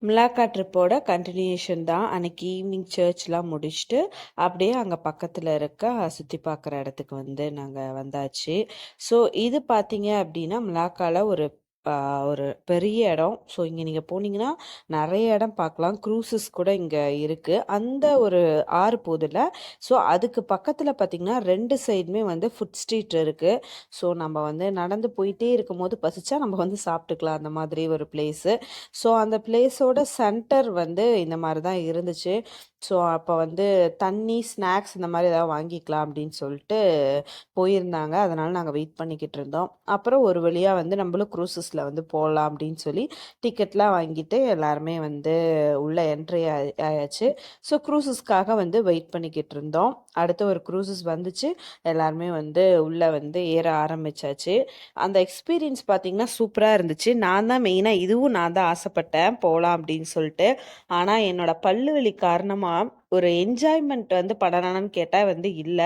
மிலாக்கா ட்ரிப்போட continuation தான். அன்னைக்கு evening சர்ச்லாம் முடிச்சுட்டு, அப்படியே அங்க பக்கத்துல இருக்க சுத்தி பார்க்குற இடத்துக்கு வந்து நாங்க வந்தாச்சு. ஸோ இது பார்த்தீங்க அப்படின்னா, மிலாக்கால அ ஒரு பெரிய இடம். ஸோ இங்க நீங்க போனீங்கன்னா, நெறைய இடம் பார்க்கலாம். க்ரூசஸ் கூட இங்க இருக்கு. அந்த ஒரு ஆறு போதுல்ல, ஸோ அதுக்கு பக்கத்துல பார்த்தீங்கன்னா, 2 சைடுமே வந்து ஃபுட் ஸ்ட்ரீட் இருக்கு. ஸோ நம்ம வந்து நடந்து போயிட்டே இருக்கும்போது பசிச்சா நம்ம வந்து சாப்பிட்டுக்கலாம். அந்த மாதிரி ஒரு பிளேஸு. ஸோ அந்த பிளேஸோட சென்டர் வந்து இந்த மாரி தான் இருந்துச்சு. ஸோ அப்போ வந்து தண்ணி, ஸ்நாக்ஸ் இந்த மாரி ஏதாவது வாங்கிக்கலாம் அப்படின்னு சொல்லிட்டு போயிருந்தாங்க. அதனால நாங்க வெயிட் பண்ணிக்கிட்டு இருந்தோம். அப்புறம் ஒரு வழியா வந்து நம்மளும் க்ரூசஸ்ல வந்து போலாம் அப்படின்னு சொல்லி டிக்கெட்லாம் வாங்கிட்டு எல்லாருமே வந்து உள்ள என்ட்ரி ஆயாச்சு. ஸோ க்ரூசஸ்க்காக வந்து வெயிட் பண்ணிக்கிட்டு இருந்தோம். அடுத்து ஒரு க்ரூசஸ் வந்துச்சு. எல்லாருமே வந்து உள்ள வந்து ஏற ஆரம்பிச்சாச்சு. அந்த எக்ஸ்பீரியன்ஸ் பார்த்தீங்கன்னா சூப்பரா இருந்துச்சு. நான் தான் மெயினா இதுவும் நான் தான் ஆசைப்பட்டேன் போலாம் அப்படின்னு சொல்லிட்டு. ஆனா என்னோட பல்லு வலி காரணமா ஒரு என்ஜாய்மெண்ட் வந்து பண்ணலான்னு கேட்டா வந்து இல்ல.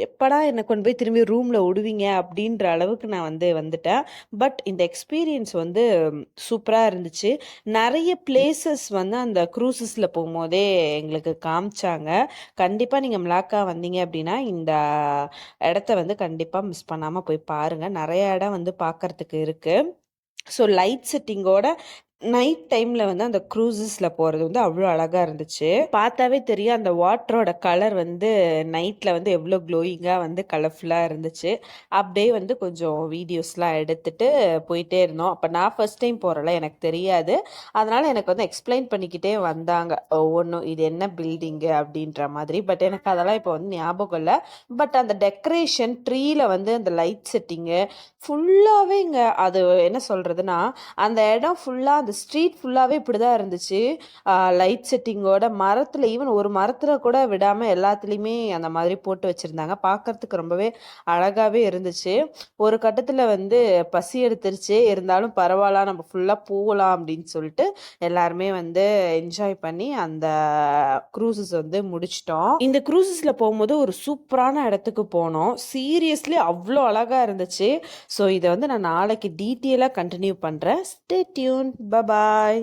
எப்படா என்ன கொண்டு போய் திரும்பி ரூம்ல விடுவீங்க அப்படின்ற அளவுக்கு நான் வந்து வந்துட்டேன். பட் இந்த எக்ஸ்பீரியன்ஸ் வந்து சூப்பரா இருந்துச்சு. நெறைய பிளேஸஸ் வந்து அந்த க்ரூசஸ்ல போம்போதே எங்களுக்கு காமிச்சாங்க. கண்டிப்பா நீங்க மிலாக்கா வந்தீங்க அப்படின்னா, இந்த இடத்த வந்து கண்டிப்பா மிஸ் பண்ணாம போய் பாருங்க. நெறைய இடம் வந்து பார்க்கறதுக்கு இருக்கு. ஸோ லைட் செட்டிங்கோட நைட் டைம்ல வந்து அந்த க்ரூசஸ்ல போறது வந்து அவ்வளோ அழகா இருந்துச்சு. பார்த்தாவே தெரியும் அந்த வாட்டரோட கலர் வந்து நைட்ல வந்து எவ்வளோ க்ளோயிங்கா வந்து கலர்ஃபுல்லா இருந்துச்சு. அப்படியே வந்து கொஞ்சம் வீடியோஸ்லாம் எடுத்துட்டு போயிட்டே இருந்தோம். அப்ப நான் ஃபர்ஸ்ட் டைம் போறேன்ல எனக்கு தெரியாது. அதனால எனக்கு வந்து எக்ஸ்பிளைன் பண்ணிக்கிட்டே வந்தாங்க. ஒவ்வொன்னும் இது என்ன பில்டிங்கு அப்படின்ற மாதிரி. பட் எனக்கு அதெல்லாம் இப்போ வந்து ஞாபகம் இல்ல. பட் அந்த டெக்கரேஷன் ட்ரீல வந்து அந்த லைட் செட்டிங்கு ஃபுல்லாவே இங்க அது என்ன சொல்றதுன்னா, அந்த இடம் ஃபுல்லா அந்த ஸ்ட்ரீட் ஃபுல்லாவே இப்படிதான் இருந்துச்சு. லைட் செட்டிங்கோட மரத்துல ஈவன் ஒரு மரத்துல கூட விடாம எல்லாத்துலயுமே அந்த மாதிரி போட்டு வச்சிருந்தாங்க. பார்க்கறதுக்கு ரொம்பவே அழகாவே இருந்துச்சு. ஒரு கட்டத்துல வந்து பசி எடுத்துருச்சு. இருந்தாலும் பரவால்ல நம்ம ஃபுல்லா போகலாம் அப்படின்னு சொல்லிட்டு எல்லாருமே வந்து என்ஜாய் பண்ணி அந்த க்ரூசஸ் வந்து முடிச்சிட்டோம். இந்த க்ரூசஸ்ல போகும்போது ஒரு சூப்பரான இடத்துக்கு போனோம். சீரியஸ்லி அவ்ளோ அழகா இருந்துச்சு. ஸோ இத வந்து நான் நாளைக்கு டீட்டெயிலா கன்டின்யூ பண்றேன். Stay tune. Bye bye.